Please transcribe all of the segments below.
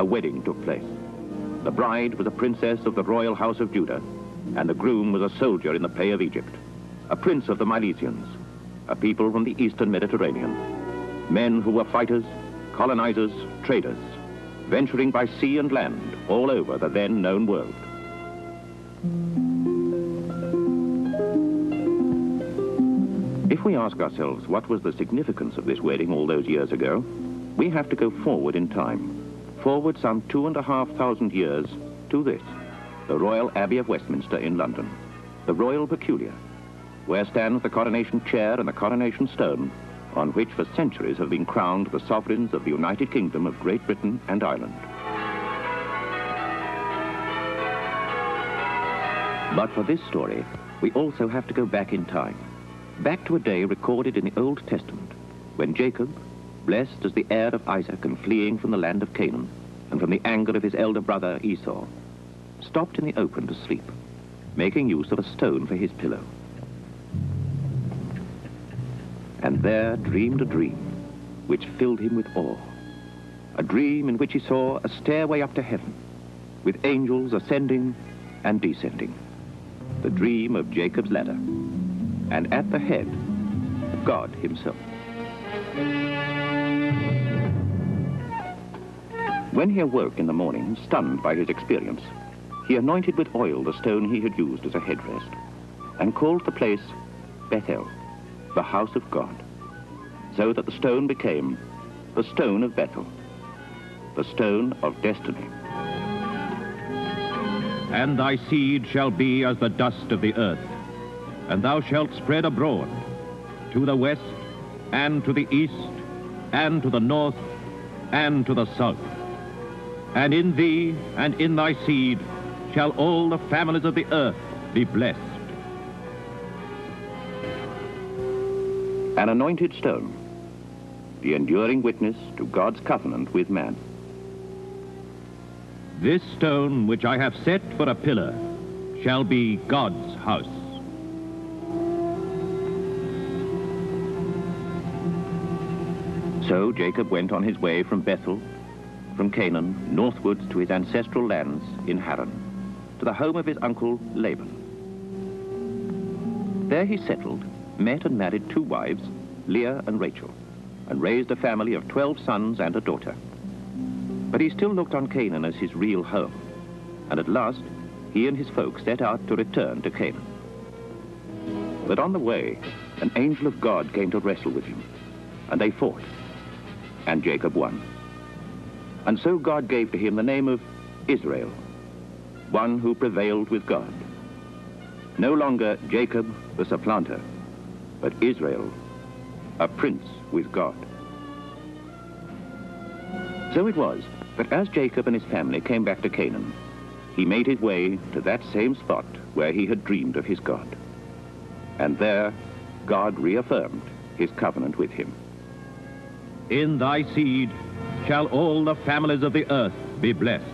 wedding took place. The bride was a princess of the royal house of Judah, and the groom was a soldier in the pay of Egypt, a prince of the Milesians, a people from the eastern Mediterranean, men who were fighters, colonizers, traders, venturing by sea and land all over the then known world. If we ask ourselves what was the significance of this wedding all those years ago, we have to go forward in time, forward some 2,500 years to this, the Royal Abbey of Westminster in London, the Royal Peculiar, where stands the coronation chair and the coronation stone, on which for centuries have been crowned the sovereigns of the United Kingdom of Great Britain and Ireland. But for this story, we also have to go back in time, back to a day recorded in the Old Testament, when Jacob, blessed as the heir of Isaac and fleeing from the land of Canaan, and from the anger of his elder brother Esau, stopped in the open to sleep, making use of a stone for his pillow. And there dreamed a dream which filled him with awe, a dream in which he saw a stairway up to heaven, with angels ascending and descending, the dream of Jacob's ladder, and at the head, God himself. When he awoke in the morning, stunned by his experience, he anointed with oil the stone he had used as a headrest, and called the place Bethel, the house of God, so that the stone became the stone of Bethel, the stone of destiny. And thy seed shall be as the dust of the earth, and thou shalt spread abroad, to the west, and to the east, and to the north, and to the south. And in thee and in thy seed shall all the families of the earth be blessed. An anointed stone, the enduring witness to God's covenant with man. This stone which I have set for a pillar shall be God's house. So Jacob went on his way from Bethel, from Canaan, northwards to his ancestral lands in Haran, to the home of his uncle Laban. There he settled, met and married 2 wives, Leah and Rachel, and raised a family of 12 sons and a daughter. But he still looked on Canaan as his real home, and at last he and his folk set out to return to Canaan. But on the way, an angel of God came to wrestle with him, and they fought, and Jacob won. And so God gave to him the name of Israel, one who prevailed with God. No longer Jacob the supplanter, but Israel, a prince with God. So it was that as Jacob and his family came back to Canaan, he made his way to that same spot where he had dreamed of his God. And there, God reaffirmed his covenant with him. In thy seed shall all the families of the earth be blessed.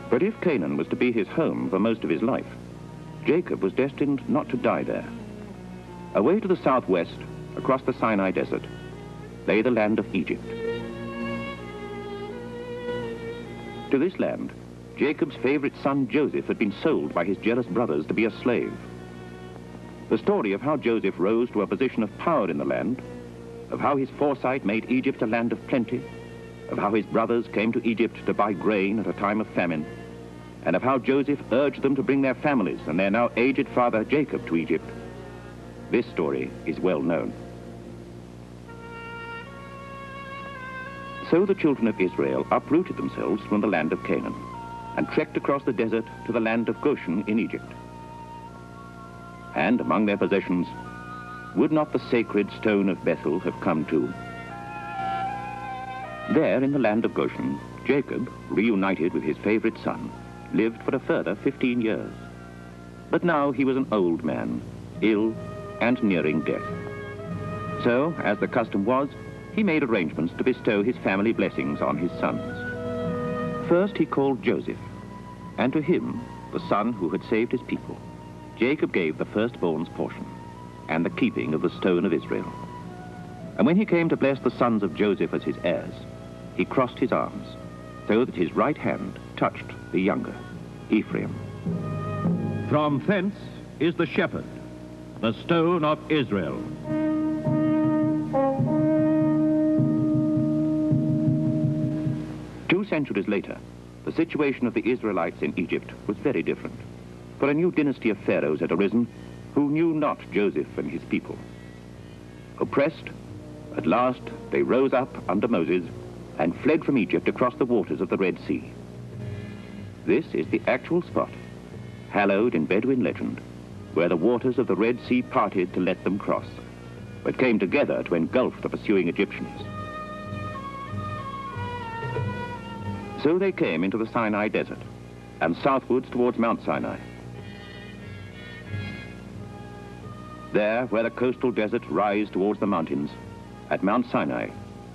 But if Canaan was to be his home for most of his life, Jacob was destined not to die there. Away to the southwest, across the Sinai Desert, lay the land of Egypt. To this land, Jacob's favorite son Joseph had been sold by his jealous brothers to be a slave. The story of how Joseph rose to a position of power in the land, of how his foresight made Egypt a land of plenty, of how his brothers came to Egypt to buy grain at a time of famine, and of how Joseph urged them to bring their families and their now aged father Jacob to Egypt. This story is well known. So the children of Israel uprooted themselves from the land of Canaan and trekked across the desert to the land of Goshen in Egypt. And among their possessions, would not the sacred stone of Bethel have come too? There in the land of Goshen, Jacob, reunited with his favorite son, lived for a further 15 years. But now he was an old man, ill and nearing death. So, as the custom was, he made arrangements to bestow his family blessings on his sons. First he called Joseph, and to him, the son who had saved his people, Jacob gave the firstborn's portion and the keeping of the stone of Israel. And when he came to bless the sons of Joseph as his heirs, he crossed his arms so that his right hand touched the younger, Ephraim. From thence is the shepherd, the stone of Israel. 2 centuries later, the situation of the Israelites in Egypt was very different, for a new dynasty of pharaohs had arisen who knew not Joseph and his people. Oppressed, at last they rose up under Moses and fled from Egypt across the waters of the Red Sea. This is the actual spot, hallowed in Bedouin legend, where the waters of the Red Sea parted to let them cross, but came together to engulf the pursuing Egyptians. So they came into the Sinai Desert and southwards towards Mount Sinai. There, where the coastal deserts rise towards the mountains, at Mount Sinai,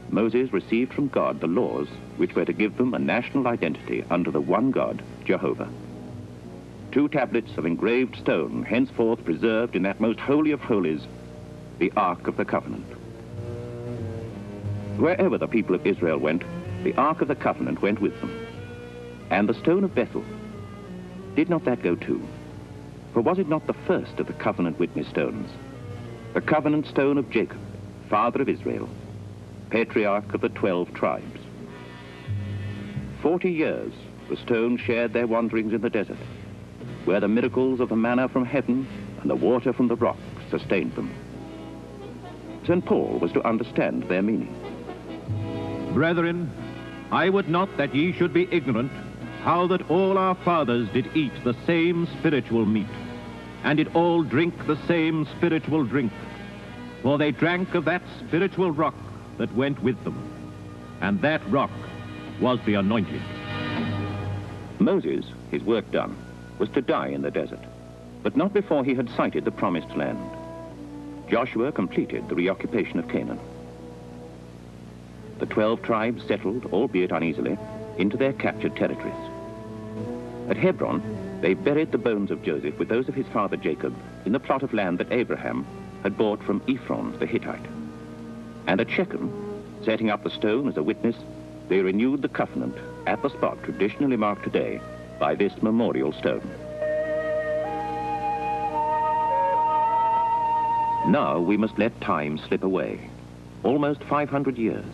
Moses received from God the laws which were to give them a national identity under the one God, Jehovah. 2 tablets of engraved stone, henceforth preserved in that most holy of holies, the Ark of the Covenant. Wherever the people of Israel went, the Ark of the Covenant went with them. And the stone of Bethel, did not that go too? For was it not the first of the covenant witness stones? The covenant stone of Jacob, father of Israel, patriarch of the 12 tribes. 40 years the stone shared their wanderings in the desert, where the miracles of the manna from heaven and the water from the rock sustained them. St. Paul was to understand their meaning. Brethren, I would not that ye should be ignorant how that all our fathers did eat the same spiritual meat, and did all drink the same spiritual drink. For they drank of that spiritual rock that went with them, and that rock was the anointed. Moses, his work done, was to die in the desert, but not before he had sighted the promised land. Joshua completed the reoccupation of Canaan. The 12 tribes settled, albeit uneasily, into their captured territories. At Hebron, they buried the bones of Joseph with those of his father Jacob in the plot of land that Abraham had bought from Ephron the Hittite. And at Shechem, setting up the stone as a witness, they renewed the covenant at the spot traditionally marked today by this memorial stone. Now we must let time slip away. Almost 500 years.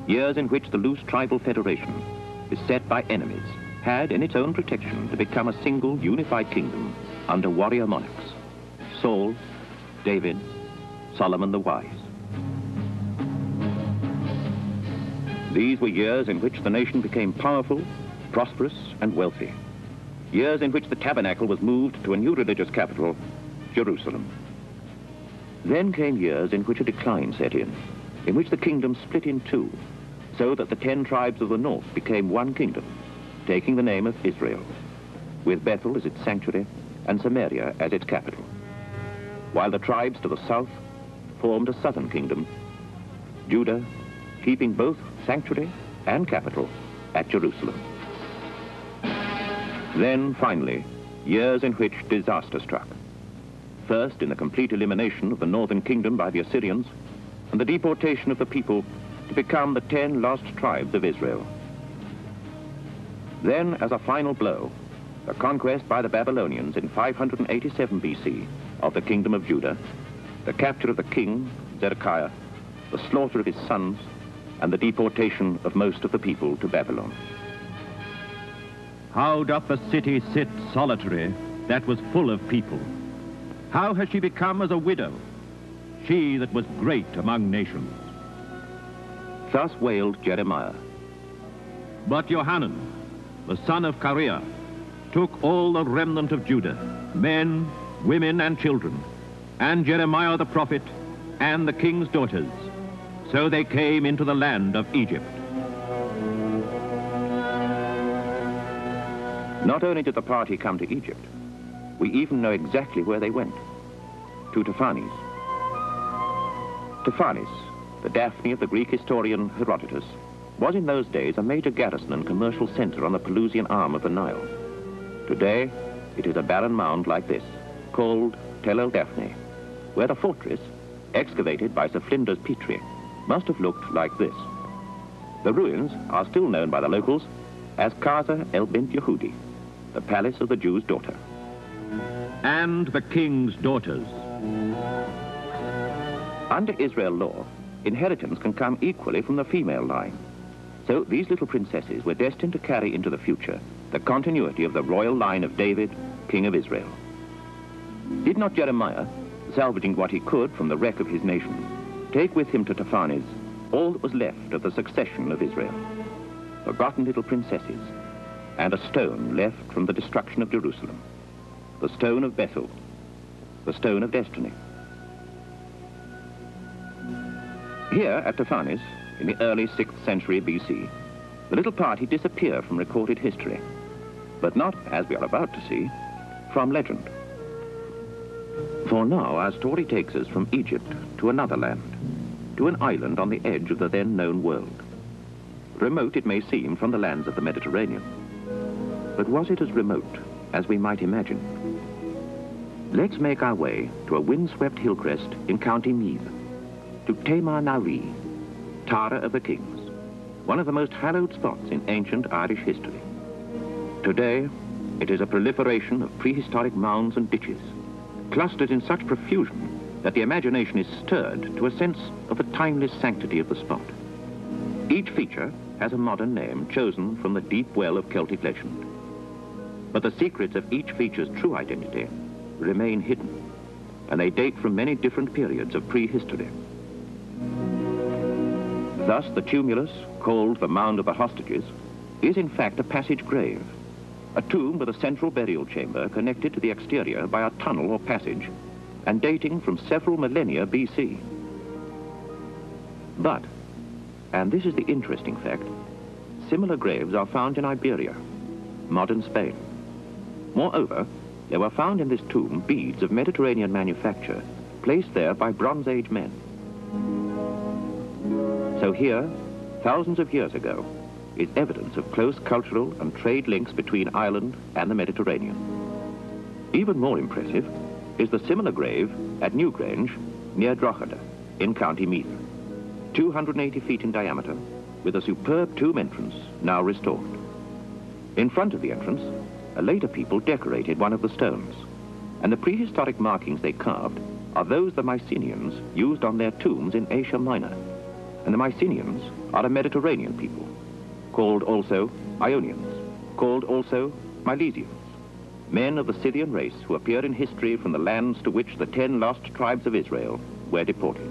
Years in which the loose tribal federation, beset by enemies, had in its own protection to become a single unified kingdom under warrior monarchs, Saul, David, Solomon the Wise. These were years in which the nation became powerful, prosperous, and wealthy. Years in which the tabernacle was moved to a new religious capital, Jerusalem. Then came years in which a decline set in which the kingdom split in two, so that the 10 tribes of the north became one kingdom, taking the name of Israel, with Bethel as its sanctuary and Samaria as its capital, while the tribes to the south formed a southern kingdom, Judah keeping both sanctuary and capital at Jerusalem. Then, finally, years in which disaster struck. First, in the complete elimination of the northern kingdom by the Assyrians, and the deportation of the people to become the 10 lost tribes of Israel. Then, as a final blow, the conquest by the Babylonians in 587 BC of the kingdom of Judah, the capture of the king, Zedekiah, the slaughter of his sons, and the deportation of most of the people to Babylon. How doth the city sit solitary that was full of people? How has she become as a widow, she that was great among nations? Thus wailed Jeremiah. But Johanan, the son of Kareah, took all the remnant of Judah, men, women, and children, and Jeremiah the prophet, and the king's daughters. So they came into the land of Egypt. Not only did the party come to Egypt, we even know exactly where they went. To Taphanes. Taphanes, the Daphne of the Greek historian Herodotus, was in those days a major garrison and commercial center on the Pelusian arm of the Nile. Today, it is a barren mound like this, called Tel el Daphne, where the fortress, excavated by Sir Flinders Petrie, must have looked like this. The ruins are still known by the locals as Casa el Bint Yehudi, the palace of the Jew's daughter. And the king's daughters. Under Israel law, inheritance can come equally from the female line. So these little princesses were destined to carry into the future the continuity of the royal line of David, king of Israel. Did not Jeremiah, salvaging what he could from the wreck of his nation, take with him to Taphanes all that was left of the succession of Israel? Forgotten little princesses, and a stone left from the destruction of Jerusalem, the stone of Bethel, the stone of destiny. Here at Taphanes, in the early 6th century BC, the little party disappear from recorded history, but not, as we are about to see, from legend. For now, our story takes us from Egypt to another land, to an island on the edge of the then known world. Remote it may seem from the lands of the Mediterranean, but was it as remote as we might imagine? Let's make our way to a windswept hillcrest in County Meath, to Tamar Nari, Tara of the Kings, one of the most hallowed spots in ancient Irish history. Today, it is a proliferation of prehistoric mounds and ditches, clustered in such profusion that the imagination is stirred to a sense of the timeless sanctity of the spot. Each feature has a modern name chosen from the deep well of Celtic legend. But the secrets of each feature's true identity remain hidden, and they date from many different periods of prehistory. Thus, the tumulus, called the Mound of the Hostages, is in fact a passage grave, a tomb with a central burial chamber connected to the exterior by a tunnel or passage, and dating from several millennia BC. But, and this is the interesting fact, similar graves are found in Iberia, modern Spain. Moreover, there were found in this tomb beads of Mediterranean manufacture, placed there by Bronze Age men. So here, thousands of years ago, is evidence of close cultural and trade links between Ireland and the Mediterranean. Even more impressive is the similar grave at Newgrange, near Drogheda, in County Meath, 280 feet in diameter, with a superb tomb entrance now restored. In front of the entrance, a later people decorated one of the stones, and the prehistoric markings they carved are those the Mycenaeans used on their tombs in Asia Minor. And the Mycenaeans are a Mediterranean people, called also Ionians, called also Milesians, men of the Scythian race who appear in history from the lands to which the 10 lost tribes of Israel were deported.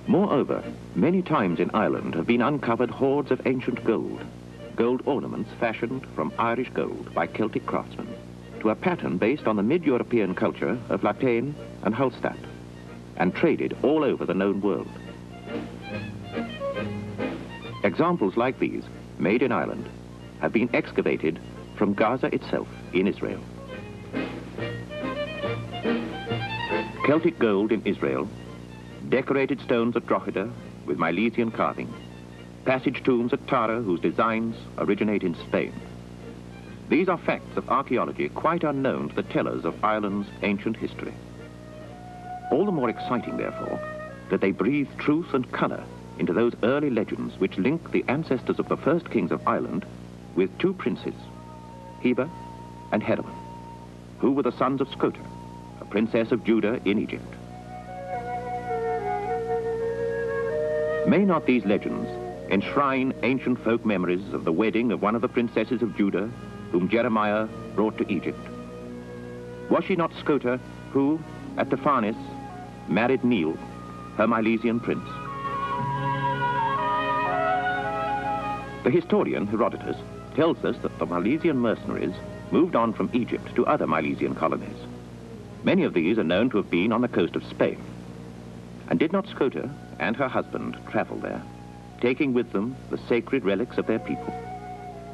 Moreover, many times in Ireland have been uncovered hoards of ancient gold, gold ornaments fashioned from Irish gold by Celtic craftsmen, to a pattern based on the mid-European culture of Latane and Hulstadt, and traded all over the known world. Examples like these, made in Ireland, have been excavated from Gaza itself in Israel. Celtic gold in Israel, decorated stones at Drogheda with Milesian carving, passage tombs at Tara whose designs originate in Spain. These are facts of archaeology quite unknown to the tellers of Ireland's ancient history. All the more exciting, therefore, that they breathe truth and colour into those early legends which link the ancestors of the first kings of Ireland with two princes, Heber and Herod, who were the sons of Scota, a princess of Judah in Egypt. May not these legends enshrine ancient folk memories of the wedding of one of the princesses of Judah whom Jeremiah brought to Egypt? Was she not Scota who, at Taphanes, married Neil, her Milesian prince? The historian Herodotus tells us that the Milesian mercenaries moved on from Egypt to other Milesian colonies. Many of these are known to have been on the coast of Spain. And did not Scota and her husband travel there, taking with them the sacred relics of their people?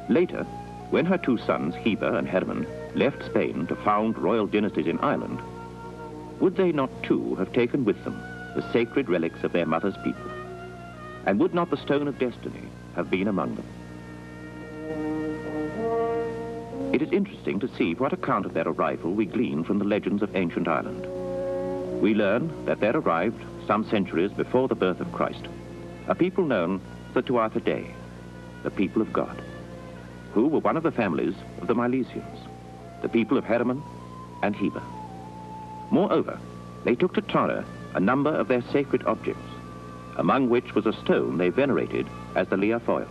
Later, when her two sons, Heber and Herman, left Spain to found royal dynasties in Ireland, would they not too have taken with them the sacred relics of their mother's people? And would not the stone of destiny have been among them? It is interesting to see what account of their arrival we glean from the legends of ancient Ireland. We learn that there arrived, some centuries before the birth of Christ, a people known answer to our today, the people of God, who were one of the families of the Milesians, the people of Hermon and Heber. Moreover, they took to Tara a number of their sacred objects, among which was a stone they venerated as the Lia Foil,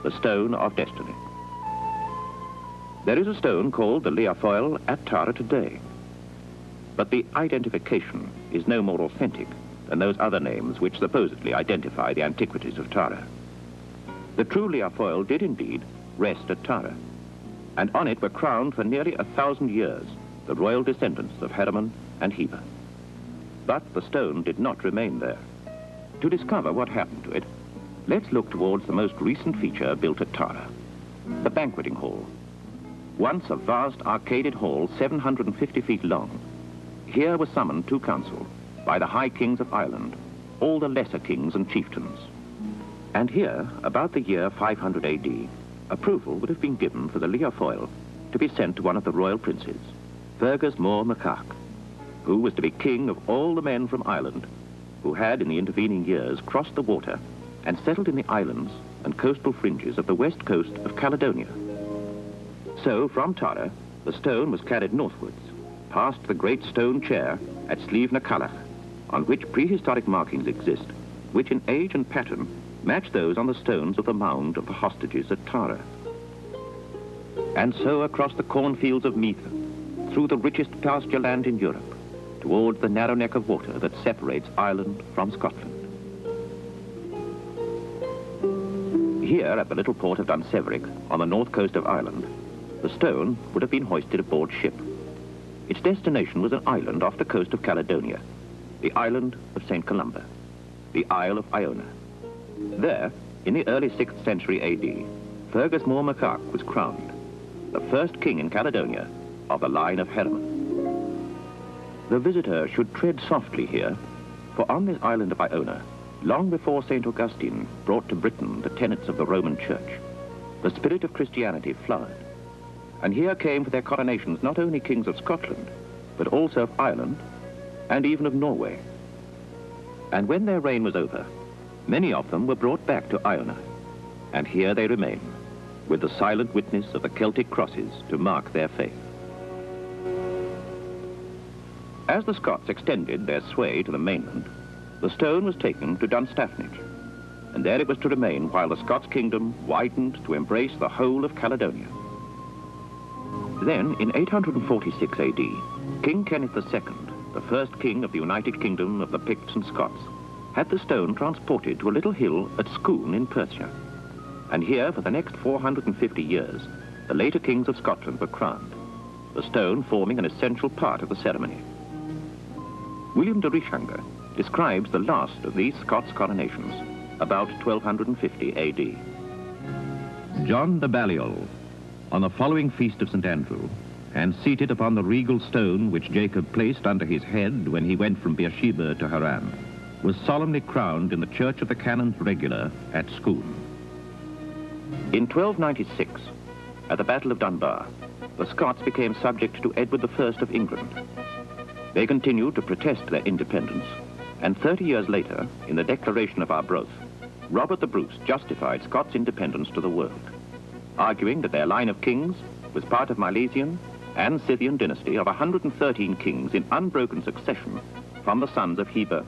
the stone of destiny. There is a stone called the Lia Foil at Tara today, but the identification is no more authentic than those other names which supposedly identify the antiquities of Tara. The true Lia Foil did indeed rest at Tara, and on it were crowned for nearly 1,000 years the royal descendants of Hermon and Heber. But the stone did not remain there. To discover what happened to it, let's look towards the most recent feature built at Tara, the banqueting hall. Once a vast arcaded hall 750 feet long, here were summoned to council by the high kings of Ireland, all the lesser kings and chieftains. And here, about the year 500 AD, approval would have been given for the Lia Foil to be sent to one of the royal princes, Fergus Mór Mac, who was to be king of all the men from Ireland who had in the intervening years crossed the water and settled in the islands and coastal fringes of the west coast of Caledonia. So from Tara, the stone was carried northwards, past the great stone chair at Slieve na Callach, on which prehistoric markings exist, which in age and pattern match those on the stones of the mound of the hostages at Tara. And so across the cornfields of Meath, through the richest pasture land in Europe, towards the narrow neck of water that separates Ireland from Scotland. Here at the little port of Dunseverick, on the north coast of Ireland, the stone would have been hoisted aboard ship. Its destination was an island off the coast of Caledonia, the island of St. Columba, the Isle of Iona. There, in the early 6th century AD, Fergus Mór Mac was crowned, the first king in Caledonia of the line of Hermon. The visitor should tread softly here, for on this island of Iona, long before St. Augustine brought to Britain the tenets of the Roman Church, the spirit of Christianity flowered. And here came for their coronations not only kings of Scotland, but also of Ireland and even of Norway. And when their reign was over, many of them were brought back to Iona, and here they remain, with the silent witness of the Celtic crosses to mark their faith. As the Scots extended their sway to the mainland, the stone was taken to Dunstafnage, and there it was to remain while the Scots kingdom widened to embrace the whole of Caledonia. Then, in 846 AD, King Kenneth II, the first king of the United Kingdom of the Picts and Scots, had the stone transported to a little hill at Scone in Perthshire. And here, for the next 450 years, the later kings of Scotland were crowned, the stone forming an essential part of the ceremony. William de Richelieu describes the last of these Scots coronations, about 1250 AD. John de Balliol, on the following feast of St. Andrew, and seated upon the regal stone which Jacob placed under his head when he went from Beersheba to Haran, was solemnly crowned in the Church of the Canons Regular at Scone. In 1296, at the Battle of Dunbar, the Scots became subject to Edward I of England. They continued to protest their independence, and 30 years later, in the Declaration of Arbroath, Robert the Bruce justified Scots independence to the world, arguing that their line of kings was part of Milesian and Scythian dynasty of 113 kings in unbroken succession from the sons of Heber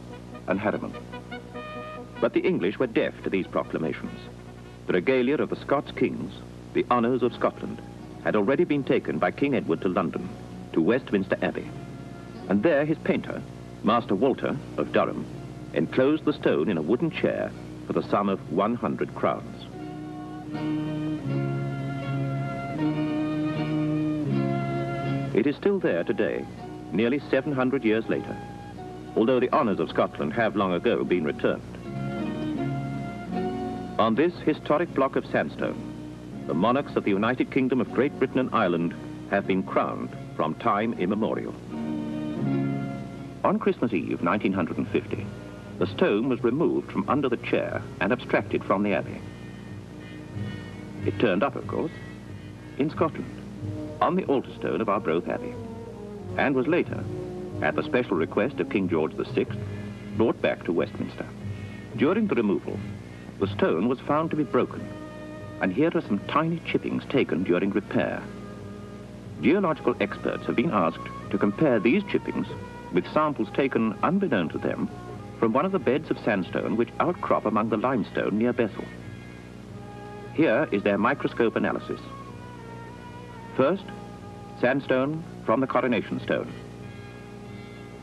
and Hermon. But the English were deaf to these proclamations. The regalia of the Scots kings, the honours of Scotland, had already been taken by King Edward to London, to Westminster Abbey. And there his painter, Master Walter of Durham, enclosed the stone in a wooden chair for the sum of 100 crowns. It is still there today, nearly 700 years later, although the honours of Scotland have long ago been returned. On this historic block of sandstone, the monarchs of the United Kingdom of Great Britain and Ireland have been crowned from time immemorial. On Christmas Eve, 1950, the stone was removed from under the chair and abstracted from the abbey. It turned up, of course, in Scotland, on the altar stone of Arbroath Abbey, and was later, at the special request of King George VI, brought back to Westminster. During the removal, The stone was found to be broken, and here are some tiny chippings taken during repair. Geological experts have been asked to compare these chippings with samples taken, unbeknown to them, from one of the beds of sandstone which outcrop among the limestone near Bethel. Here is their microscope analysis. First, sandstone from the coronation stone.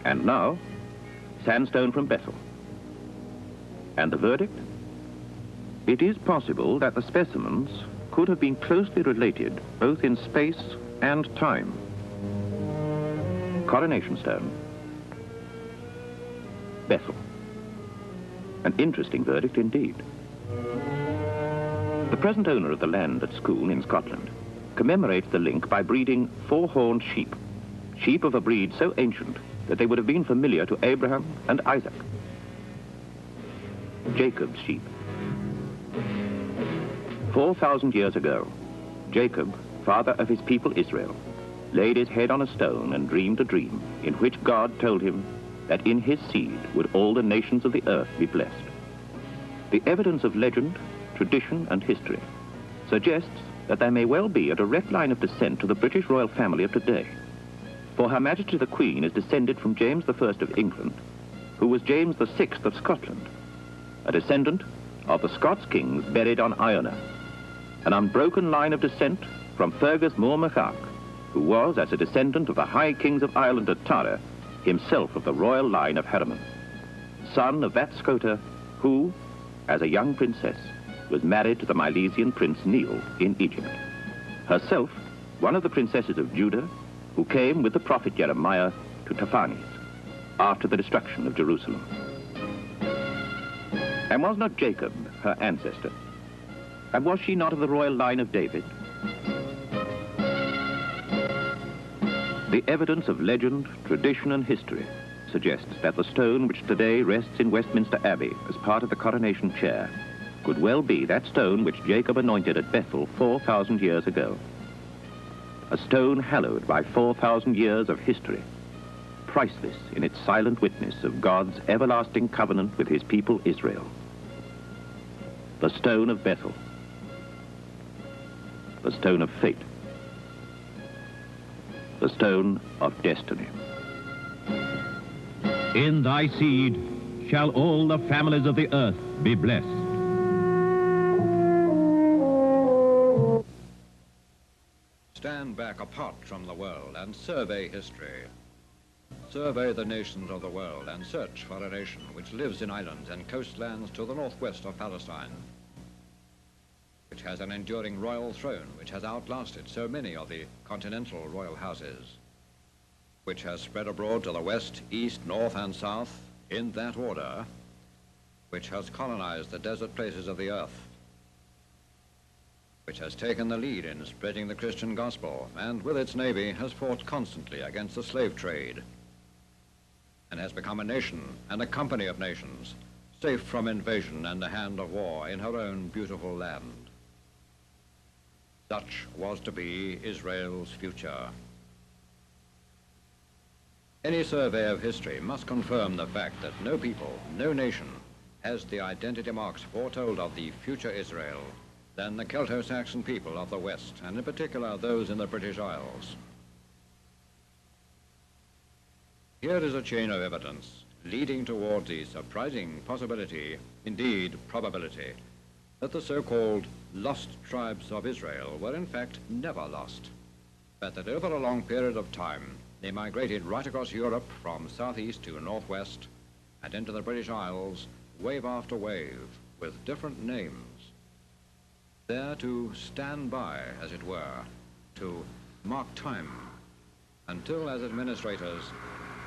And now, sandstone from Bethel. And the verdict? It is possible that the specimens could have been closely related both in space and time. Coronation stone. Bethel. An interesting verdict indeed. The present owner of the land at Scone in Scotland commemorates the link by breeding 4-horned sheep, sheep of a breed so ancient that they would have been familiar to Abraham and Isaac. Jacob's sheep. 4,000 years ago, Jacob, father of his people Israel, laid his head on a stone and dreamed a dream in which God told him that in his seed would all the nations of the earth be blessed. The evidence of legend, tradition, and history suggests that there may well be a direct line of descent to the British royal family of today. For Her Majesty the Queen is descended from James I of England, who was James VI of Scotland, a descendant of the Scots kings buried on Iona, an unbroken line of descent from Fergus Mór Macach, who was, as a descendant of the High Kings of Ireland at Tara, himself of the royal line of Herman, son of that Scota who, as a young princess, was married to the Milesian prince Neil in Egypt. Herself, one of the princesses of Judah, who came with the prophet Jeremiah to Taphanes after the destruction of Jerusalem. And was not Jacob her ancestor? And was she not of the royal line of David? The evidence of legend, tradition, and history suggests that the stone which today rests in Westminster Abbey as part of the coronation chair could well be that stone which Jacob anointed at Bethel 4,000 years ago. A stone hallowed by 4,000 years of history, priceless in its silent witness of God's everlasting covenant with his people Israel. The stone of Bethel. The stone of fate. The stone of destiny. In thy seed shall all the families of the earth be blessed. Stand back apart from the world and survey history. Survey the nations of the world and search for a nation which lives in islands and coastlands to the northwest of Palestine, which has an enduring royal throne which has outlasted so many of the continental royal houses, which has spread abroad to the west, east, north, and south in that order, which has colonized the desert places of the earth, which has taken the lead in spreading the Christian gospel, and with its navy has fought constantly against the slave trade, and has become a nation and a company of nations, safe from invasion and the hand of war in her own beautiful land. Such was to be Israel's future. Any survey of history must confirm the fact that no people, no nation, has the identity marks foretold of the future Israel than the Celto-Saxon people of the West, and in particular those in the British Isles. Here is a chain of evidence leading towards the surprising possibility, indeed probability, that the so-called lost tribes of Israel were in fact never lost, but that over a long period of time they migrated right across Europe from southeast to northwest and into the British Isles, wave after wave, with different names, there to stand by, as it were, to mark time, until as administrators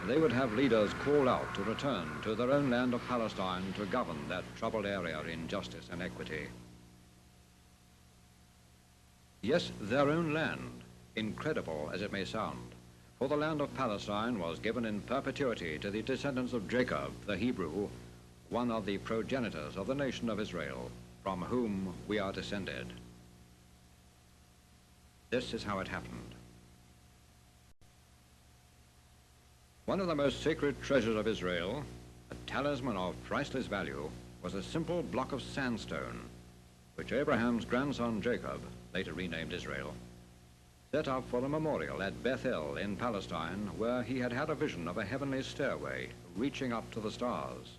they would have leaders call out to return to their own land of Palestine to govern that troubled area in justice and equity. Yes, their own land, incredible as it may sound, for the land of Palestine was given in perpetuity to the descendants of Jacob, the Hebrew, one of the progenitors of the nation of Israel, from whom we are descended. This is how it happened. One of the most sacred treasures of Israel, a talisman of priceless value, was a simple block of sandstone, which Abraham's grandson Jacob, later renamed Israel, set up for a memorial at Bethel in Palestine, where he had had a vision of a heavenly stairway reaching up to the stars.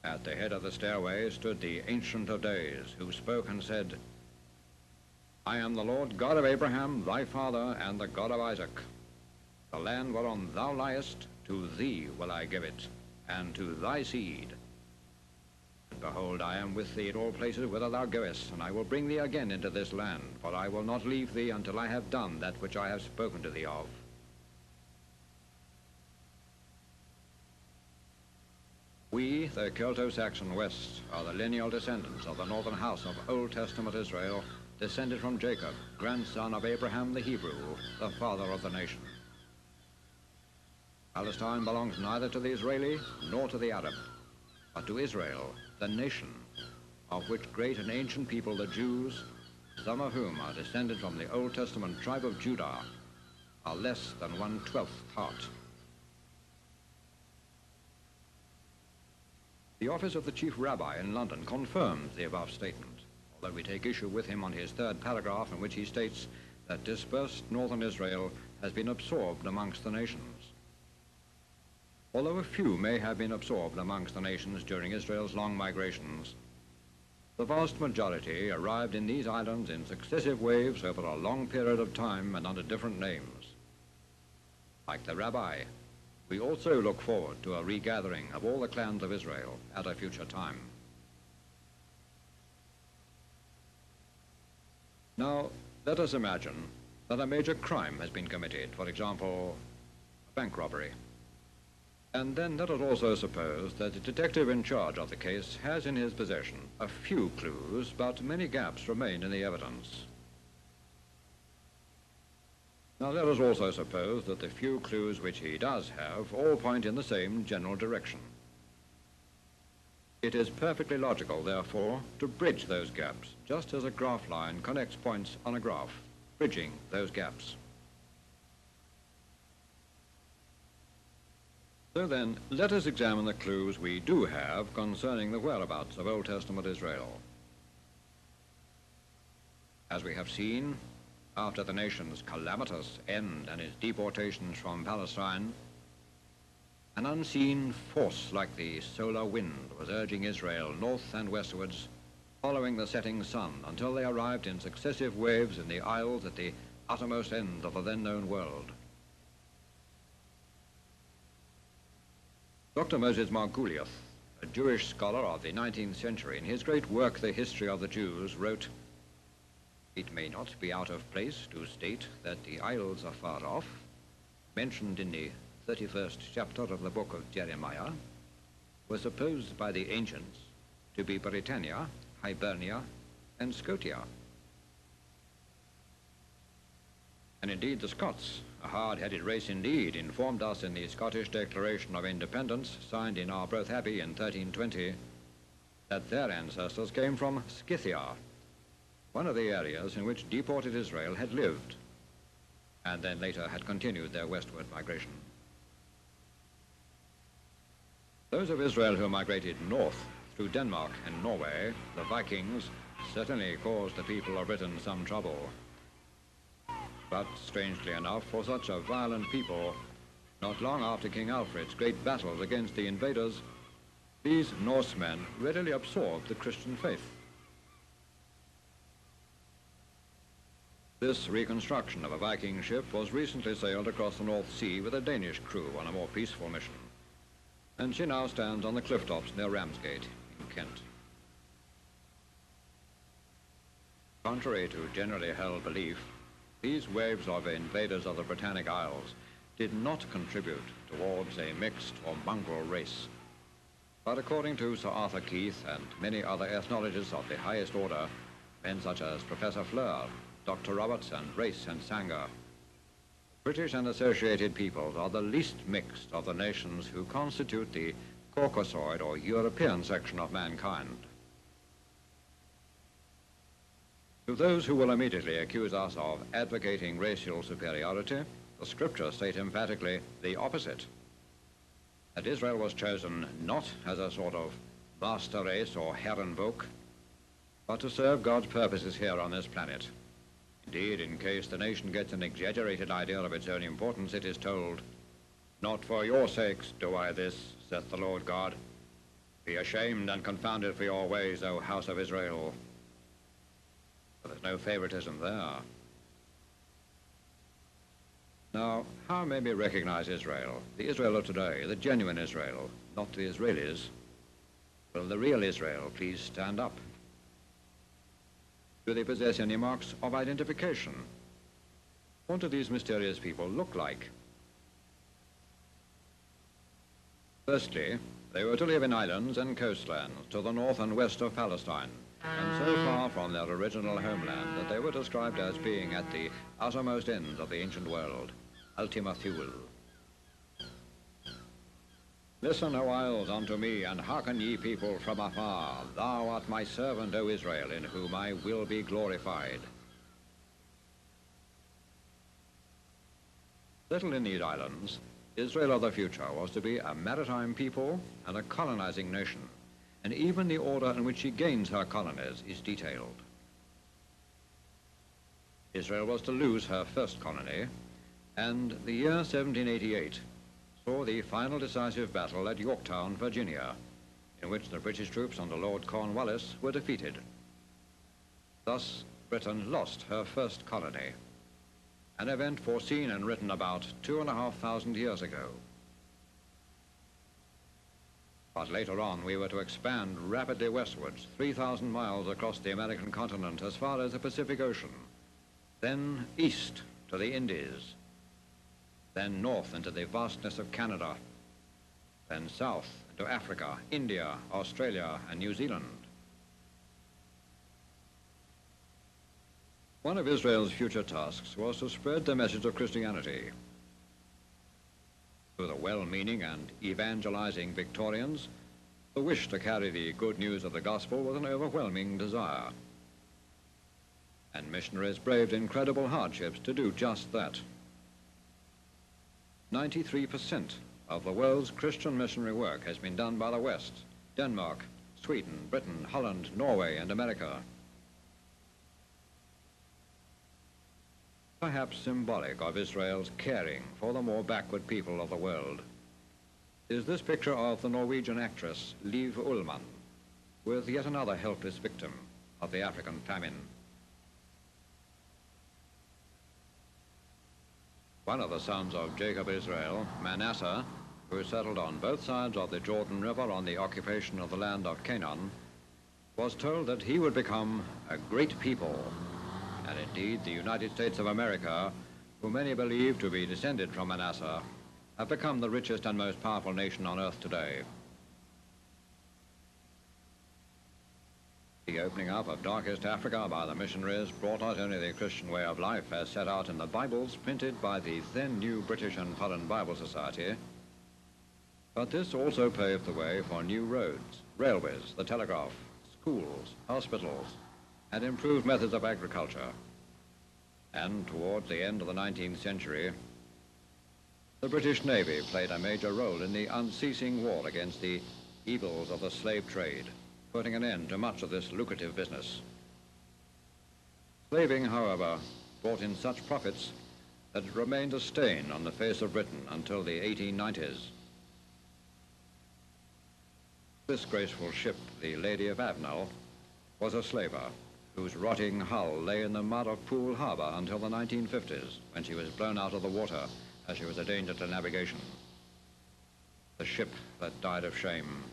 At the head of the stairway stood the Ancient of Days, who spoke and said, "I am the Lord God of Abraham, thy father, and the God of Isaac. The land whereon thou liest, to thee will I give it, and to thy seed. And behold, I am with thee in all places whither thou goest, and I will bring thee again into this land, for I will not leave thee until I have done that which I have spoken to thee of." We, the Celto-Saxon West, are the lineal descendants of the northern house of Old Testament Israel, descended from Jacob, grandson of Abraham the Hebrew, the father of the nation. Palestine belongs neither to the Israeli nor to the Arab, but to Israel, the nation, of which great and ancient people, the Jews, some of whom are descended from the Old Testament tribe of Judah, are less than 1/12 part. The office of the chief rabbi in London confirms the above statement, although we take issue with him on his third paragraph, in which he states that dispersed northern Israel has been absorbed amongst the nations. Although a few may have been absorbed amongst the nations during Israel's long migrations, the vast majority arrived in these islands in successive waves over a long period of time and under different names. Like the rabbi, we also look forward to a regathering of all the clans of Israel at a future time. Now, let us imagine that a major crime has been committed, for example, a bank robbery. And then let us also suppose that the detective in charge of the case has in his possession a few clues, but many gaps remain in the evidence. Now let us also suppose that the few clues which he does have all point in the same general direction. It is perfectly logical, therefore, to bridge those gaps, just as a graph line connects points on a graph, bridging those gaps. So then, let us examine the clues we do have concerning the whereabouts of Old Testament Israel. As we have seen, after the nation's calamitous end and its deportations from Palestine, an unseen force like the solar wind was urging Israel north and westwards, following the setting sun until they arrived in successive waves in the isles at the uttermost end of the then known world. Dr. Moses Margulies, a Jewish scholar of the 19th century, in his great work, The History of the Jews, wrote, "It may not be out of place to state that the isles afar off, mentioned in the 31st chapter of the book of Jeremiah, were supposed by the ancients to be Britannia, Hibernia, and Scotia. And indeed the Scots, a hard-headed race indeed, informed us in the Scottish Declaration of Independence, signed in Arbroath Abbey in 1320, that their ancestors came from Scythia, one of the areas in which deported Israel had lived, and then later had continued their westward migration. Those of Israel who migrated north through Denmark and Norway, the Vikings, certainly caused the people of Britain some trouble. But, strangely enough, for such a violent people, not long after King Alfred's great battles against the invaders, these Norsemen readily absorbed the Christian faith. This reconstruction of a Viking ship was recently sailed across the North Sea with a Danish crew on a more peaceful mission, and she now stands on the cliff tops near Ramsgate in Kent. Contrary to generally held belief, these waves of invaders of the Britannic Isles did not contribute towards a mixed or mongrel race. But according to Sir Arthur Keith and many other ethnologists of the highest order, men such as Professor Fleur, Dr. Roberts, and Race and Sanger, British and associated peoples are the least mixed of the nations who constitute the Caucasoid or European section of mankind. To those who will immediately accuse us of advocating racial superiority, the scriptures state emphatically the opposite. that Israel was chosen not as a sort of master race or Herrenvolk, but to serve God's purposes here on this planet. Indeed, in case the nation gets an exaggerated idea of its own importance, it is told, "Not for your sakes do I this, saith the Lord God. Be ashamed and confounded for your ways, O house of Israel." But there's no favoritism there. Now, how may we recognize Israel, the Israel of today, the genuine Israel, not the Israelis? Will the real Israel please stand up? Do they possess any marks of identification? What do these mysterious people look like? Firstly, they were to live in islands and coastlands to the north and west of Palestine, and so far from their original homeland that they were described as being at the uttermost ends of the ancient world, Ultima Thule. Listen, O isles, unto me, and hearken ye people from afar. Thou art my servant, O Israel, in whom I will be glorified. Settled in these islands, Israel of the future was to be a maritime people and a colonizing nation, and even the order in which she gains her colonies is detailed. Israel was to lose her first colony, and the year 1788 saw the final decisive battle at Yorktown, Virginia, in which the British troops under Lord Cornwallis were defeated. Thus, Britain lost her first colony, an event foreseen and written about 2,500 years ago. But later on, we were to expand rapidly westwards, 3,000 miles across the American continent as far as the Pacific Ocean, then east to the Indies, then north into the vastness of Canada, then south into Africa, India, Australia, and New Zealand. One of Israel's future tasks was to spread the message of Christianity. To the well-meaning and evangelizing Victorians, the wish to carry the good news of the gospel was an overwhelming desire. And missionaries braved incredible hardships to do just that. 93% of the world's Christian missionary work has been done by the West: Denmark, Sweden, Britain, Holland, Norway, and America. Perhaps symbolic of Israel's caring for the more backward people of the world is this picture of the Norwegian actress Liv Ullmann with yet another helpless victim of the African famine. One of the sons of Jacob Israel, Manasseh, who settled on both sides of the Jordan River on the occupation of the land of Canaan, was told that he would become a great people. And indeed, the United States of America, who many believe to be descended from Manasseh, have become the richest and most powerful nation on earth today. The opening up of darkest Africa by the missionaries brought not only the Christian way of life as set out in the Bibles printed by the then new British and Foreign Bible Society, but this also paved the way for new roads, railways, the telegraph, schools, hospitals, and improved methods of agriculture. And towards the end of the 19th century, the British Navy played a major role in the unceasing war against the evils of the slave trade, putting an end to much of this lucrative business. Slaving, however, brought in such profits that it remained a stain on the face of Britain until the 1890s. This graceful ship, the Lady of Avenel, was a slaver whose rotting hull lay in the mud of Poole Harbor until the 1950s, when she was blown out of the water as she was a danger to navigation. The ship that died of shame.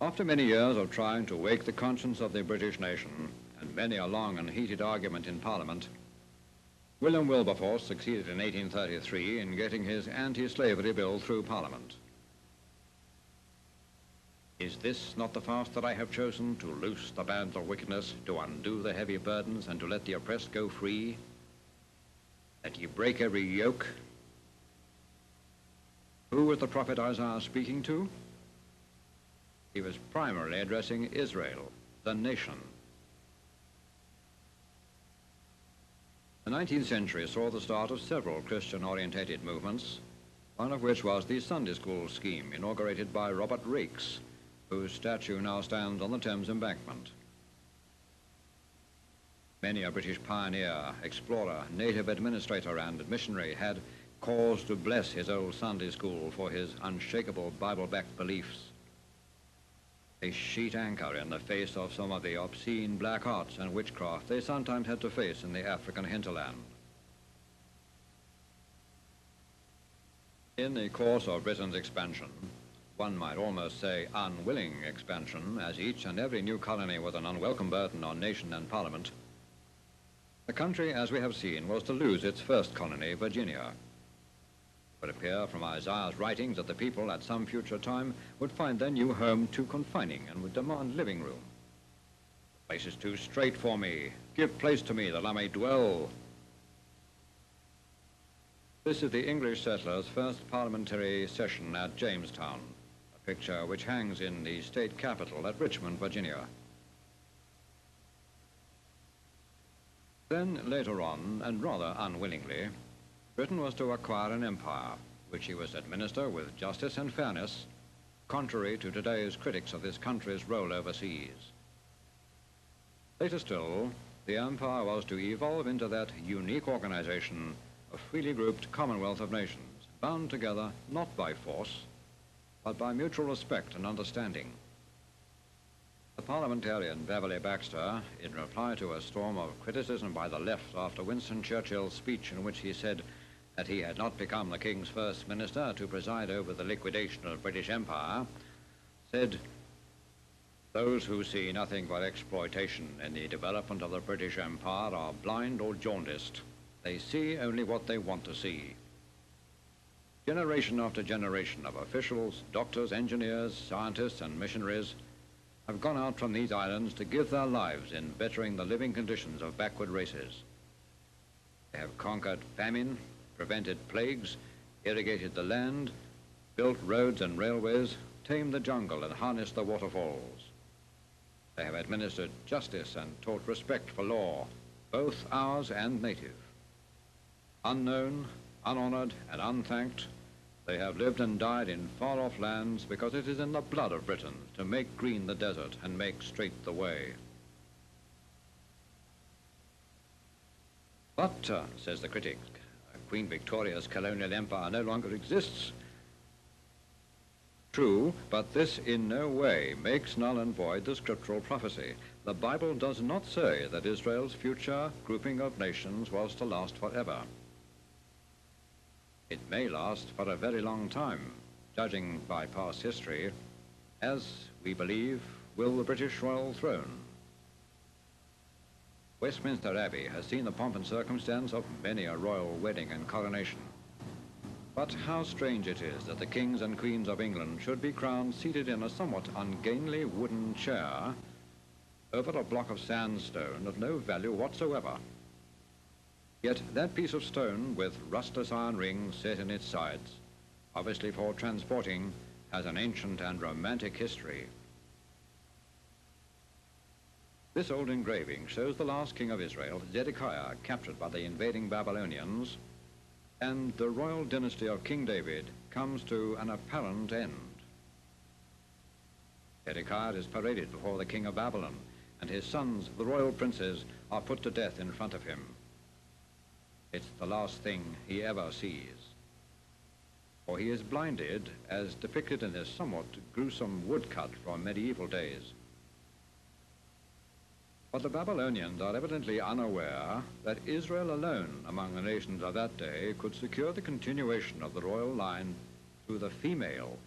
After many years of trying to wake the conscience of the British nation, and many a long and heated argument in Parliament, William Wilberforce succeeded in 1833 in getting his anti-slavery bill through Parliament. Is this not the fast that I have chosen, to loose the bands of wickedness, to undo the heavy burdens, and to let the oppressed go free? That ye break every yoke? Who was the prophet Isaiah speaking to? He was primarily addressing Israel, the nation. The 19th century saw the start of several Christian-orientated movements, one of which was the Sunday school scheme inaugurated by Robert Raikes, whose statue now stands on the Thames embankment. Many a British pioneer, explorer, native administrator and missionary had cause to bless his old Sunday school for his unshakable Bible-backed beliefs. A sheet anchor in the face of some of the obscene black arts and witchcraft they sometimes had to face in the African hinterland. In the course of Britain's expansion, one might almost say unwilling expansion, as each and every new colony was an unwelcome burden on nation and parliament, the country, as we have seen, was to lose its first colony, Virginia. It would appear from Isaiah's writings that the people at some future time would find their new home too confining and would demand living room. The place is too strait for me. Give place to me that I may dwell. This is the English settlers' first parliamentary session at Jamestown, a picture which hangs in the state capitol at Richmond, Virginia. Then, later on, and rather unwillingly, Britain was to acquire an empire, which she was to administer with justice and fairness, contrary to today's critics of this country's role overseas. Later still, the empire was to evolve into that unique organization, a freely grouped Commonwealth of Nations, bound together not by force, but by mutual respect and understanding. The parliamentarian Beverly Baxter, in reply to a storm of criticism by the left after Winston Churchill's speech in which he said that he had not become the King's first minister to preside over the liquidation of the British Empire, said, "Those who see nothing but exploitation in the development of the British Empire are blind or jaundiced. They see only what they want to see." Generation after generation of officials, doctors, engineers, scientists, and missionaries have gone out from these islands to give their lives in bettering the living conditions of backward races. They have conquered famine, prevented plagues, irrigated the land, built roads and railways, tamed the jungle and harnessed the waterfalls. They have administered justice and taught respect for law, both ours and native. Unknown, unhonored, and unthanked, they have lived and died in far-off lands because it is in the blood of Britain to make green the desert and make straight the way. But, says the critic, Queen Victoria's colonial empire no longer exists. True, but this in no way makes null and void the scriptural prophecy. The Bible does not say that Israel's future grouping of nations was to last forever. It may last for a very long time, judging by past history, as, we believe, will the British royal throne. Westminster Abbey has seen the pomp and circumstance of many a royal wedding and coronation. But how strange it is that the kings and queens of England should be crowned seated in a somewhat ungainly wooden chair over a block of sandstone of no value whatsoever. Yet that piece of stone with rustless iron rings set in its sides, obviously for transporting, has an ancient and romantic history. This old engraving shows the last king of Israel, Zedekiah, captured by the invading Babylonians, and the royal dynasty of King David comes to an apparent end. Zedekiah is paraded before the king of Babylon, and his sons, the royal princes, are put to death in front of him. It's the last thing he ever sees, for he is blinded, as depicted in this somewhat gruesome woodcut from medieval days. But the Babylonians are evidently unaware that Israel alone among the nations of that day could secure the continuation of the royal line through the female.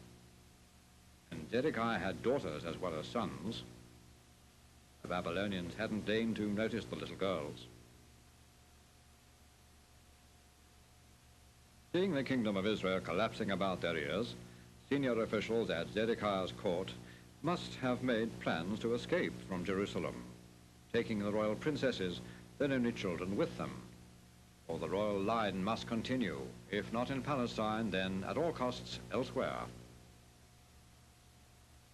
And Zedekiah had daughters as well as sons. The Babylonians hadn't deigned to notice the little girls. Seeing the kingdom of Israel collapsing about their ears, senior officials at Zedekiah's court must have made plans to escape from Jerusalem, taking the royal princesses, their only children, with them. For the royal line must continue, if not in Palestine, then at all costs elsewhere.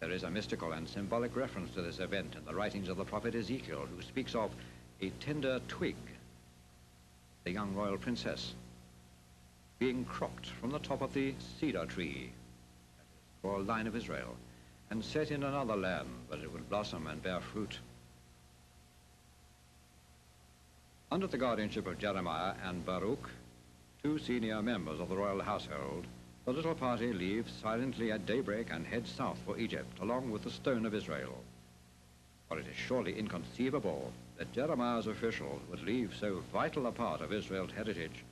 There is a mystical and symbolic reference to this event in the writings of the prophet Ezekiel, who speaks of a tender twig, the young royal princess. being cropped from the top of the cedar tree, or line of Israel, and set in another land where it would blossom and bear fruit. Under the guardianship of Jeremiah and Baruch, two senior members of the royal household, the little party leaves silently at daybreak and heads south for Egypt, along with the stone of Israel. For it is surely inconceivable that Jeremiah's officials would leave so vital a part of Israel's heritage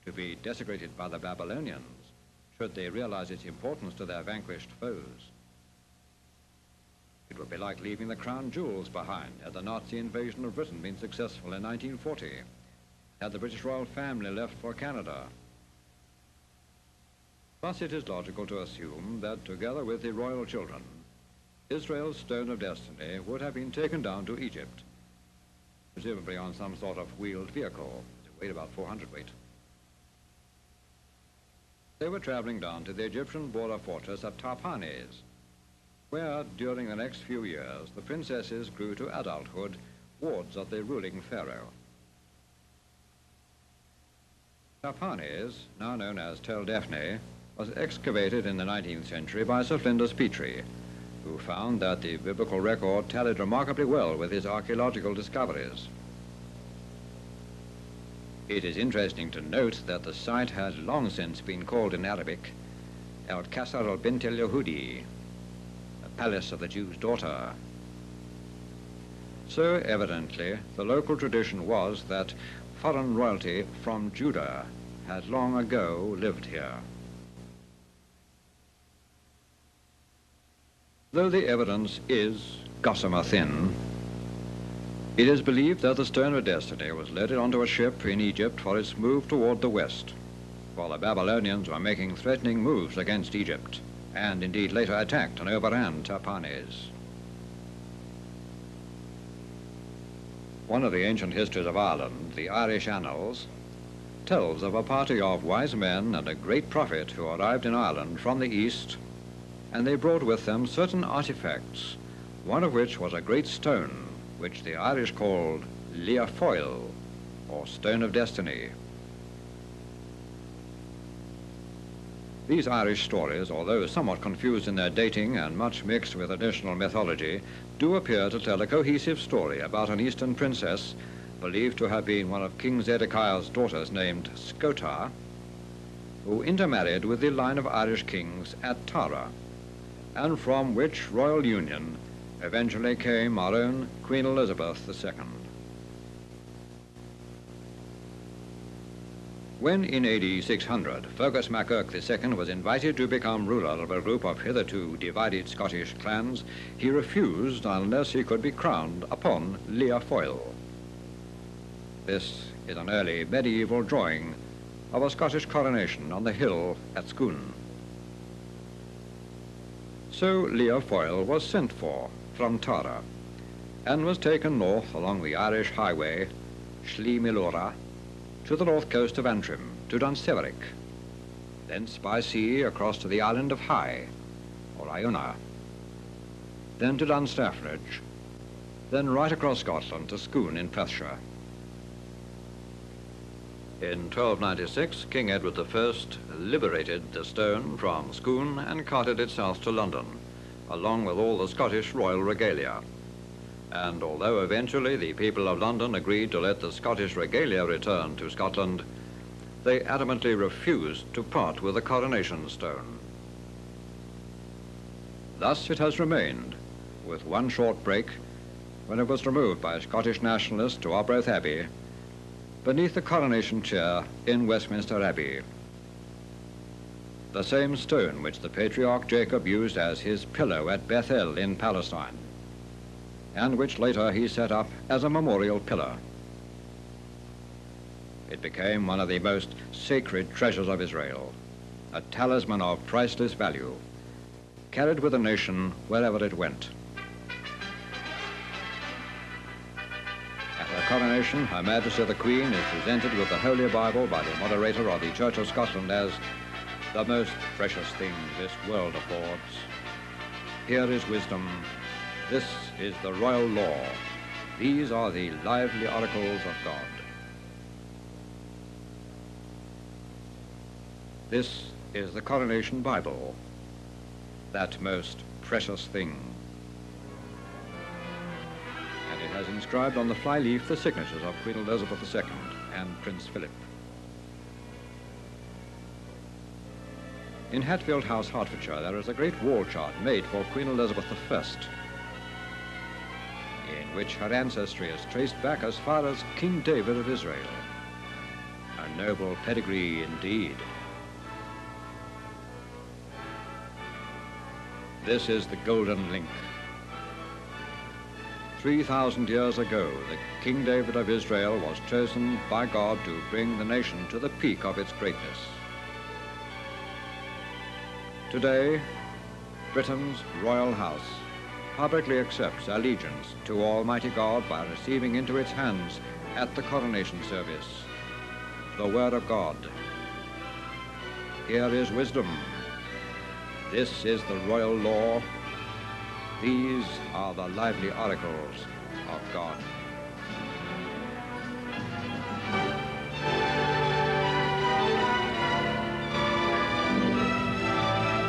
to be desecrated by the Babylonians, should they realize its importance to their vanquished foes. It would be like leaving the crown jewels behind had the Nazi invasion of Britain been successful in 1940, had the British royal family left for Canada. Thus it is logical to assume that, together with the royal children, Israel's Stone of Destiny would have been taken down to Egypt, presumably on some sort of wheeled vehicle. It weighed about 400 weight. They were traveling down to the Egyptian border fortress at Tahpanhes, where, during the next few years, the princesses grew to adulthood, wards of the ruling pharaoh. Tahpanhes, now known as Tel Defne, was excavated in the 19th century by Sir Flinders Petrie, who found that the biblical record tallied remarkably well with his archaeological discoveries. It is interesting to note that the site had long since been called in Arabic El Qasr al-Bint al-Yahudi, the palace of the Jew's daughter. So evidently, the local tradition was that foreign royalty from Judah had long ago lived here. Though the evidence is gossamer thin, it is believed that the Stone of Destiny was loaded onto a ship in Egypt for its move toward the west, while the Babylonians were making threatening moves against Egypt, and indeed later attacked and overran Tahpanhes. One of the ancient histories of Ireland, the Irish Annals, tells of a party of wise men and a great prophet who arrived in Ireland from the east, and they brought with them certain artifacts, one of which was a great stone, which the Irish called Lia Foil, or Stone of Destiny. These Irish stories, although somewhat confused in their dating and much mixed with additional mythology, do appear to tell a cohesive story about an Eastern princess believed to have been one of King Zedekiah's daughters named Scota, who intermarried with the line of Irish kings at Tara, and from which royal union eventually came our own Queen Elizabeth II. When in AD 600 Fergus MacEirc II was invited to become ruler of a group of hitherto divided Scottish clans, he refused unless he could be crowned upon Lia Foil. This is an early medieval drawing of a Scottish coronation on the hill at Scone. So Lia Foil was sent for from Tara and was taken north along the Irish highway, Sliabh Milleora, to the north coast of Antrim, to Dunseverick, thence by sea across to the island of High, or Iona, then to Dunstaffridge, then right across Scotland to Scone in Perthshire. In 1296, King Edward I liberated the stone from Scone and carted it south to London, along with all the Scottish royal regalia. And although eventually the people of London agreed to let the Scottish regalia return to Scotland, they adamantly refused to part with the coronation stone. Thus it has remained, with one short break, when it was removed by Scottish nationalists to Arbroath Abbey, beneath the coronation chair in Westminster Abbey. The same stone which the patriarch Jacob used as his pillow at Bethel in Palestine, and which later he set up as a memorial pillar. It became one of the most sacred treasures of Israel, a talisman of priceless value, carried with the nation wherever it went. At her coronation, Her Majesty the Queen is presented with the Holy Bible by the moderator of the Church of Scotland as the most precious thing this world affords. Here is wisdom. This is the royal law. These are the lively oracles of God. This is the Coronation Bible, that most precious thing. And it has inscribed on the flyleaf the signatures of Queen Elizabeth II and Prince Philip. In Hatfield House, Hertfordshire, there is a great wall chart made for Queen Elizabeth I, in which her ancestry is traced back as far as King David of Israel. A noble pedigree indeed. This is the golden link. 3,000 years ago, the King David of Israel was chosen by God to bring the nation to the peak of its greatness. Today, Britain's royal house publicly accepts allegiance to Almighty God by receiving into its hands at the coronation service the Word of God. Here is wisdom. This is the royal law. These are the lively oracles of God.